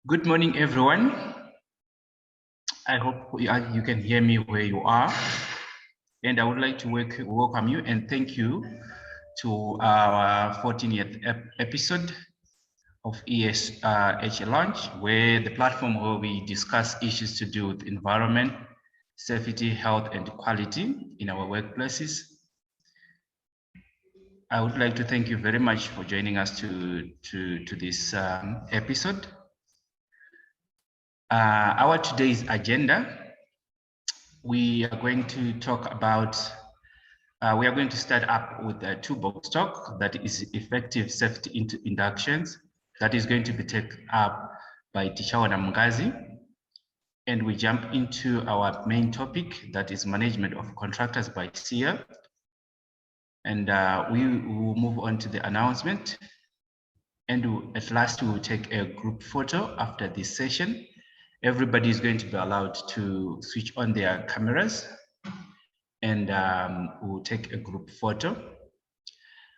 Good morning, everyone. I hope you can hear me where you are. And I would like to welcome you and thank you to our 14th episode of ESH Launch, where the platform where we discuss issues to do with environment, safety, health, and quality in our workplaces. I would like to thank you very much for joining us to this episode. Our today's agenda, we are going to talk about, we are going to start up with a toolbox talk that is effective safety inductions that is going to be taken up by Tichaona Mungazi. And we jump into our main topic, that is management of contractors by SEER. And we will move on to the announcement. And at last, we will take a group photo after this session. Everybody is going to be allowed to switch on their cameras and we'll take a group photo.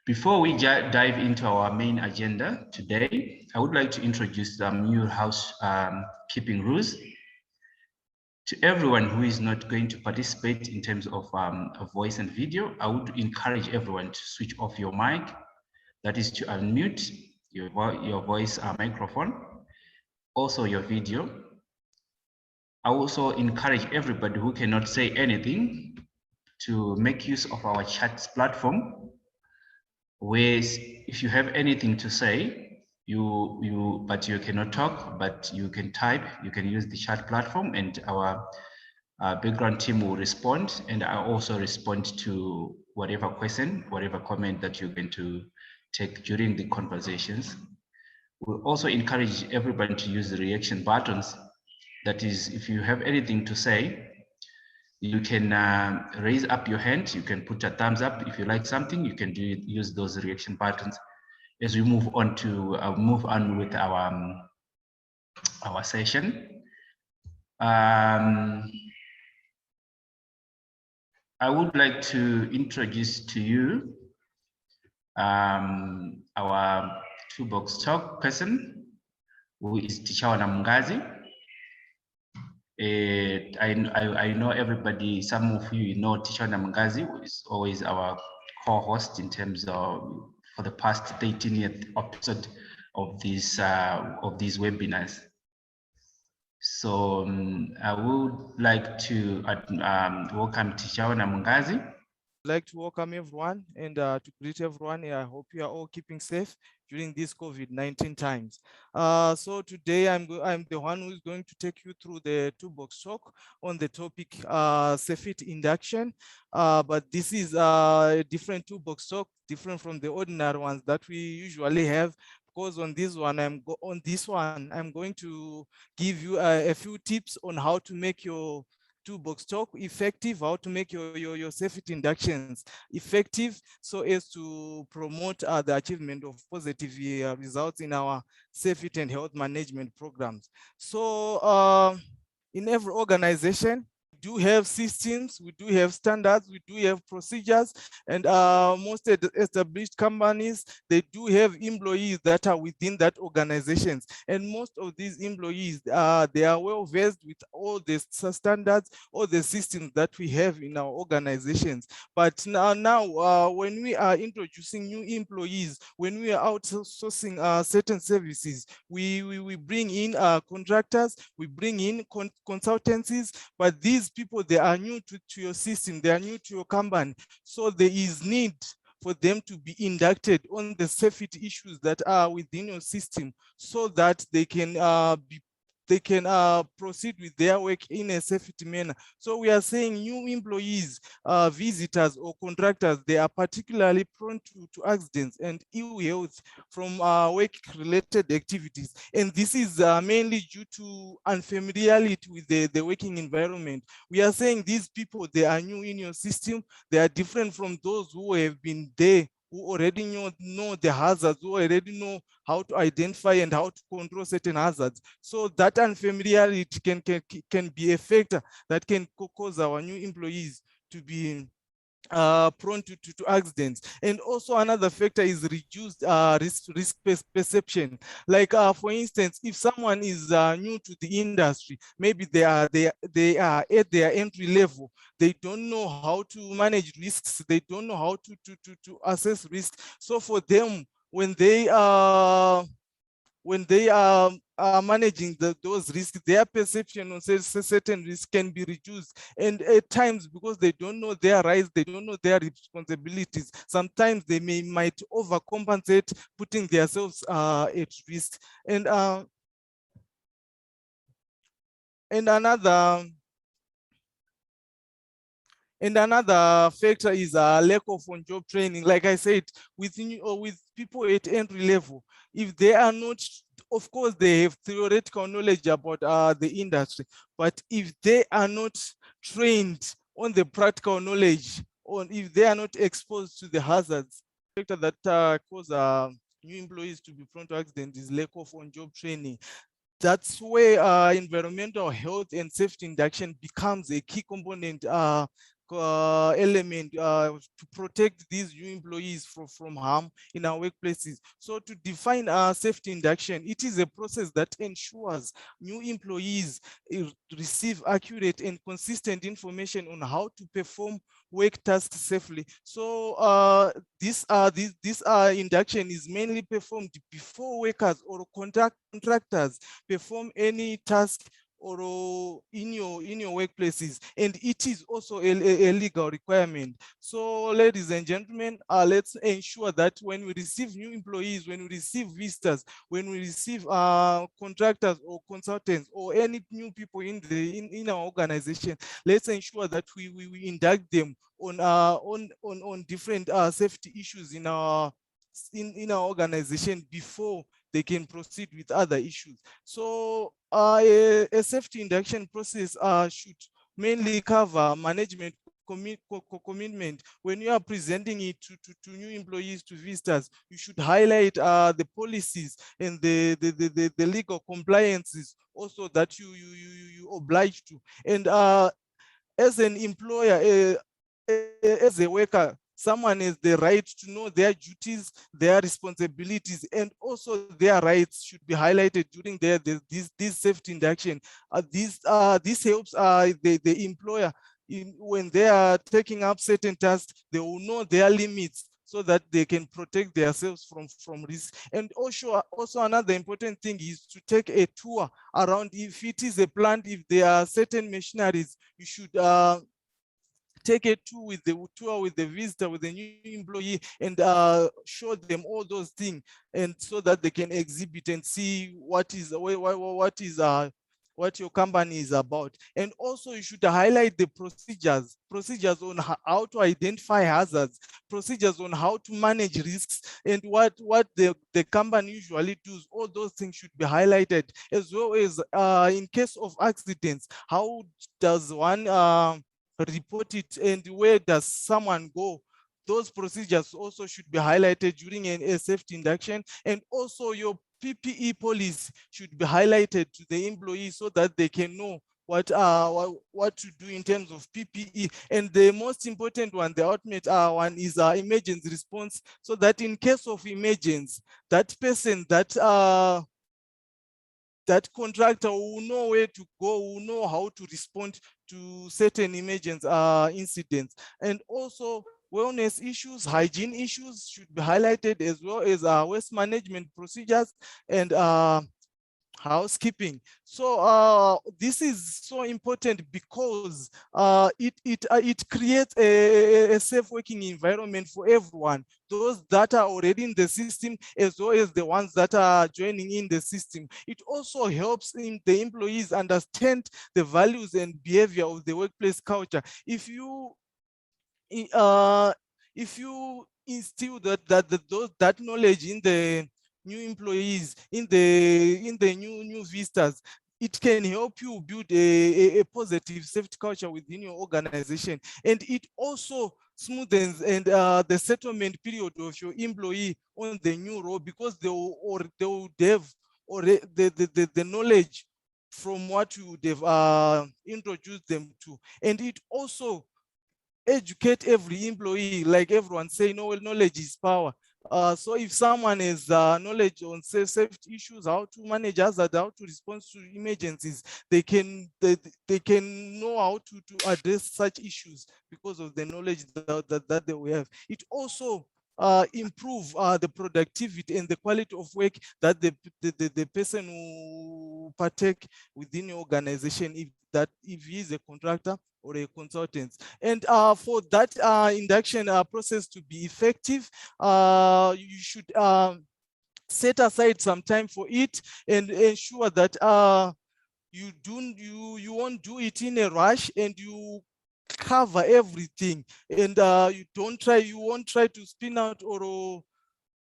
Before we dive into our main agenda today, I would like to introduce some new housekeeping rules. To everyone who is not going to participate in terms of voice and video, I would encourage everyone to switch off your mic. That is to unmute your voice microphone, also your video. I also encourage everybody who cannot say anything to make use of our chat platform, where if you have anything to say, but you cannot talk, but you can type, you can use the chat platform and our background team will respond, and I also respond to whatever question, whatever comment that you're going to take during the conversations. We'll also encourage everybody to use the reaction buttons. That is, if you have anything to say, you can raise up your hand, you can put a thumbs up. If you like something, you can use those reaction buttons as we move on with our session. I would like to introduce to you our toolbox talk person, who is Tichaona Mungazi. I know everybody, some of you know Tichaona Mungazi, who is always our co-host in terms of for the past 13th episode of these webinars. So I would like to welcome Tichaona Mungazi. I'd like to welcome everyone and to greet everyone. I hope you are all keeping safe during these COVID-19 times. So today I'm the one who is going to take you through the toolbox talk on the topic safety induction. But this is a different toolbox talk, different from the ordinary ones that we usually have. Because on this one, I'm going to give you a few tips on how to make your toolbox talk effective, how to make your safety inductions effective so as to promote the achievement of positive results in our safety and health management programs. So in every organization, we do have systems, we do have standards, we do have procedures, and most established companies, they do have employees that are within that organizations. And most of these employees, they are well versed with all the standards, all the systems that we have in our organizations. But now when we are introducing new employees, when we are outsourcing certain services, we bring in contractors, we bring in consultancies, but these people, they are new to your system, they are new to your company. So there is need for them to be inducted on the safety issues that are within your system so that they can proceed with their work in a safety manner. So we are saying new employees, visitors or contractors, they are particularly prone to accidents and ill health from work-related activities. And this is mainly due to unfamiliarity with the working environment. We are saying these people, they are new in your system. They are different from those who have been there, who already know the hazards, who already know how to identify and how to control certain hazards. So that unfamiliarity can be a factor that can cause our new employees to be prone to accidents. And also another factor is reduced risk perception. Like for instance, if someone is new to the industry, maybe they are at their entry level, they don't know how to manage risks, they don't know how to assess risk. So for them, when they are managing those risks, their perception on certain risks can be reduced. And at times, because they don't know their rights, they don't know their responsibilities, sometimes they might overcompensate, putting themselves at risk. And another factor is a lack of on-job training. Like I said, with people at entry level, if they are not, of course, they have theoretical knowledge about the industry, but if they are not trained on the practical knowledge, or if they are not exposed to the hazards, factor that cause new employees to be prone to accident is lack of on-job training. That's where environmental health and safety induction becomes a key component element to protect these new employees from harm in our workplaces. So to define safety induction, it is a process that ensures new employees receive accurate and consistent information on how to perform work tasks safely. So this induction is mainly performed before workers or contractors perform any task or in your workplaces, and it is also a legal requirement. So ladies and gentlemen, let's ensure that when we receive new employees, when we receive visitors, when we receive contractors or consultants or any new people in our organization, let's ensure that we induct them on different safety issues in our organization before they can proceed with other issues. So a safety induction process should mainly cover management commitment. When you are presenting it to new employees, to visitors, you should highlight the policies and the legal compliances also that you oblige to. And as an employer, as a worker, someone has the right to know their duties, their responsibilities, and also their rights should be highlighted during this safety induction. This helps the employer when they are taking up certain tasks, they will know their limits so that they can protect themselves from risk. And also another important thing is to take a tour around. If it is a plant, if there are certain machineries, you should take a tour with the visitor, with the new employee, and show them all those things, and so that they can exhibit and see what your company is about. And also you should highlight the procedures on how to identify hazards, procedures on how to manage risks, and what the company usually does. All those things should be highlighted, as well as in case of accidents, how does one report it, and where does someone go? Those procedures also should be highlighted during a safety induction. And also your PPE policy should be highlighted to the employees so that they can know what to do in terms of PPE. And the most important one, the ultimate one, is emergency response, so that in case of emergency, that person, that contractor will know where to go, will know how to respond to certain emergency incidents. And also wellness issues, hygiene issues should be highlighted, as well as waste management procedures and housekeeping. So this is so important because it creates a safe working environment for everyone, those that are already in the system as well as the ones that are joining in the system. It also helps the employees understand the values and behavior of the workplace culture. If you instill that knowledge in the new employees, in the new visitors, it can help you build a positive safety culture within your organization. And it also smoothens and the settlement period of your employee on the new role, because they will have the knowledge from what you would have introduced them to. And it also educate every employee, like everyone say, no, knowledge is power. So if someone has knowledge on safety issues, how to manage hazard, how to respond to emergencies, they can know how to address such issues because of the knowledge that they will have. It also improve the productivity and the quality of work that the person who partake within your organization, if he is a contractor or a consultant. And for that induction process to be effective, you should set aside some time for it and ensure that you won't do it in a rush, and you cover everything, and you won't try to spin out or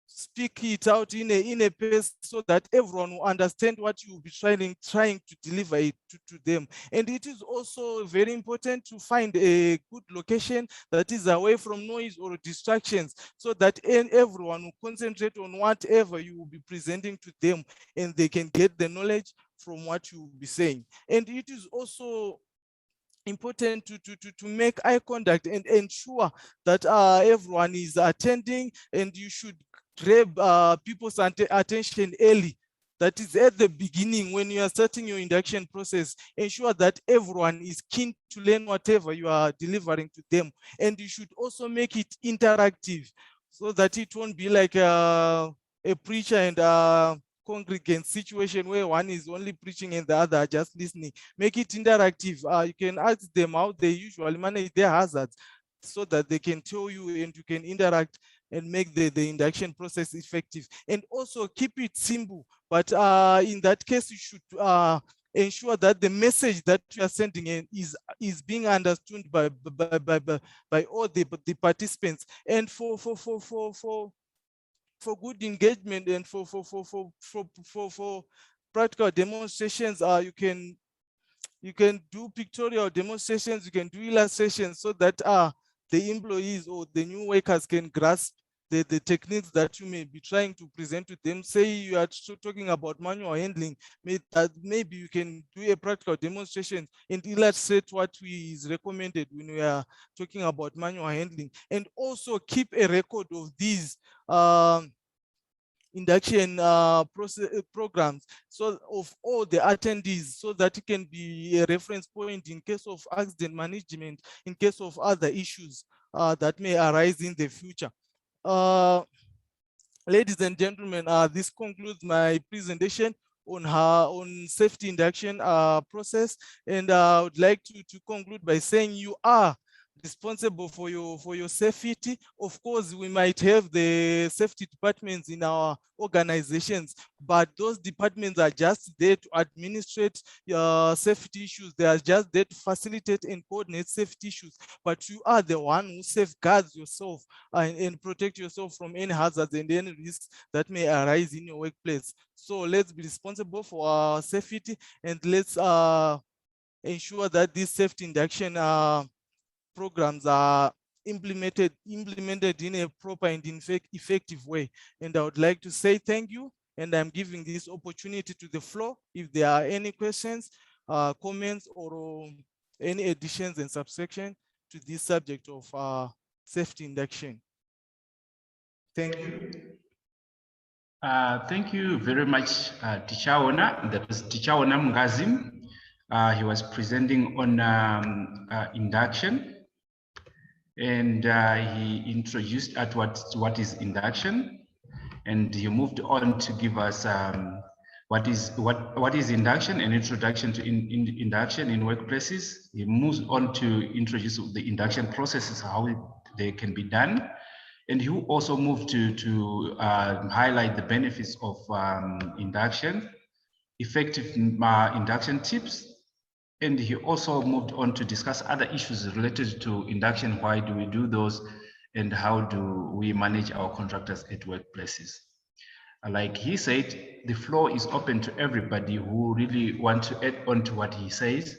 speak it out in a pace so that everyone will understand what you will be trying to deliver it to them. And it is also very important to find a good location that is away from noise or distractions, so that everyone will concentrate on whatever you will be presenting to them, and they can get the knowledge from what you will be saying. And it is also important to make eye contact and ensure that everyone is attending, and you should grab people's attention early. That is at the beginning when you are starting your induction process. Ensure that everyone is keen to learn whatever you are delivering to them. And you should also make it interactive so that it won't be like a preacher and congregant situation where one is only preaching and the other are just listening. Make it interactive. You can ask them how they usually manage their hazards so that they can tell you and you can interact and make the induction process effective. And also keep it simple. But in that case, you should ensure that the message that you are sending in is being understood by all the participants. And for good engagement and for practical demonstrations, you can do pictorial demonstrations, you can do illustrations, so that the employees or the new workers can grasp the techniques that you may be trying to present to them. Say you are talking about manual handling, maybe you can do a practical demonstration and illustrate what is recommended when we are talking about manual handling. And also keep a record of these induction programs, so of all the attendees, so that it can be a reference point in case of accident management, in case of other issues that may arise in the future. Ladies and gentlemen, this concludes my presentation on safety induction process, and I would like to conclude by saying you are responsible for your safety. Of course, we might have the safety departments in our organizations, but those departments are just there to administrate safety issues. They are just there to facilitate and coordinate safety issues, but you are the one who safeguards yourself and protect yourself from any hazards and any risks that may arise in your workplace. So let's be responsible for our safety, and let's ensure that this safety induction programs are implemented in a proper and effective way. And I would like to say thank you, and I'm giving this opportunity to the floor if there are any questions, comments, or any additions and subsection to this subject of safety induction. Thank you. Thank you very much, Tichaona. That was Tichaona Mungazi. He was presenting on induction, and he introduced at what is induction, and he moved on to give us what is induction, an introduction to induction in workplaces. He moves on to introduce the induction processes, how they can be done. And he also moved to highlight the benefits of induction, effective induction tips. And he also moved on to discuss other issues related to induction. Why do we do those? And how do we manage our contractors at workplaces? Like he said, the floor is open to everybody who really want to add on to what he says,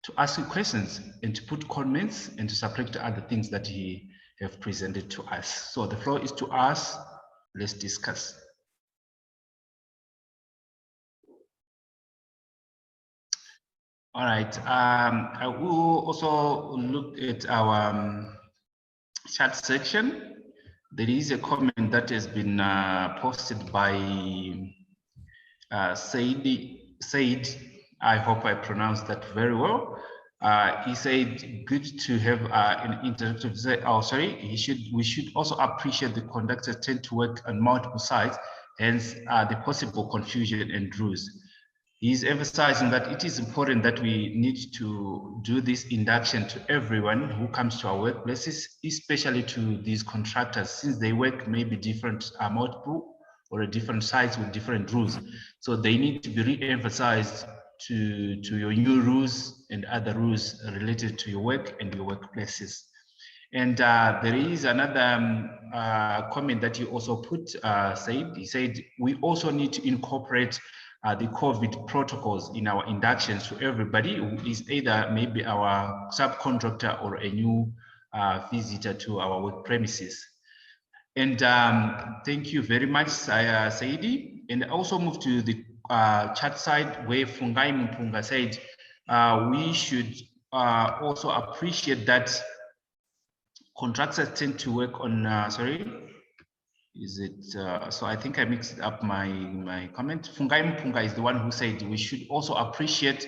to ask you questions and to put comments and to subtract other things that he have presented to us. So the floor is to us. Let's discuss. All right. I will also look at our chat section. There is a comment that has been posted by Said. I hope I pronounced that very well. He said, "Good to have an interactive." Oh, sorry. We should also appreciate the conductors tend to work on multiple sites, hence the possible confusion and rules. He's emphasizing that it is important that we need to do this induction to everyone who comes to our workplaces, especially to these contractors, since they work maybe different, multiple or a different sites with different rules. So they need to be re-emphasized to your new rules and other rules related to your work and your workplaces. And there is another comment that you also put, Said. He said, we also need to incorporate the COVID protocols in our inductions to everybody who is either maybe our subcontractor or a new visitor to our work premises. And thank you very much, Saidi. And also move to the chat side where Fungai Mpunga said, we should also appreciate that contractors tend to work on, is it, so I think I mixed up my comment. Fungai Mpunga is the one who said we should also appreciate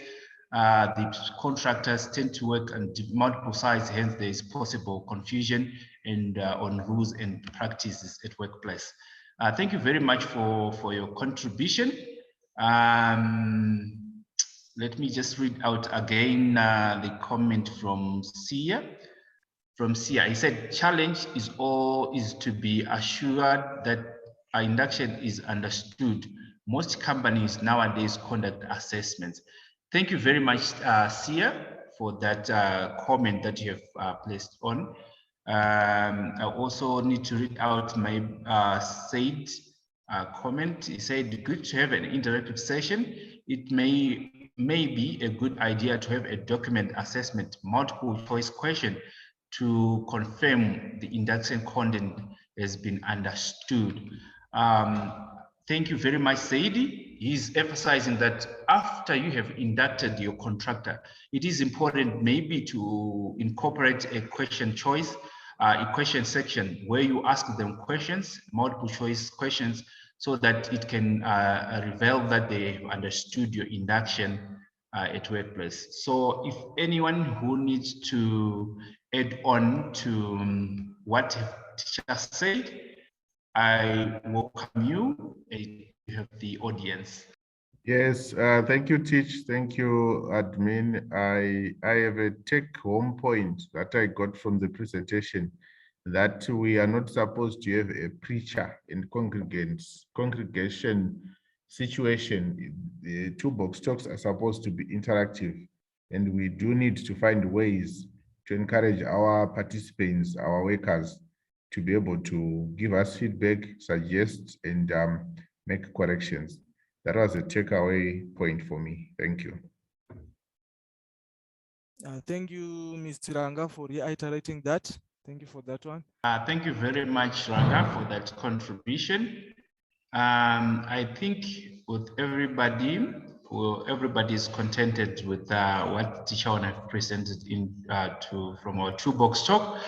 the contractors tend to work on multiple sites, hence there is possible confusion and on rules and practices at workplace. Thank you very much for your contribution. Let me just read out again the comment from Sia. He said, challenge is to be assured that our induction is understood. Most companies nowadays conduct assessments. Thank you very much, Sia, for that comment that you have placed on. I also need to read out my Said comment. He said, good to have an interactive session. It may be a good idea to have a document assessment, multiple choice question to confirm the induction content has been understood. Thank you very much, Saidi. He's emphasizing that after you have inducted your contractor, it is important maybe to incorporate a question choice, a question section where you ask them questions, multiple choice questions, so that it can reveal that they have understood your induction at workplace. So if anyone who needs to add on to what teacher said, I welcome you. You have the audience. Yes, thank you, Teach. Thank you, admin. I have a take-home point that I got from the presentation, that we are not supposed to have a preacher in congregation situation. The toolbox talks are supposed to be interactive, and we do need to find ways to encourage our participants, our workers, to be able to give us feedback, suggest, and make corrections. That was a takeaway point for me. Thank you. Thank you, Mr. Ranga, for reiterating that. Thank you for that one. Thank you very much, Ranga, for that contribution. I think with everybody is contented with what Tichaona presented from our toolbox talk.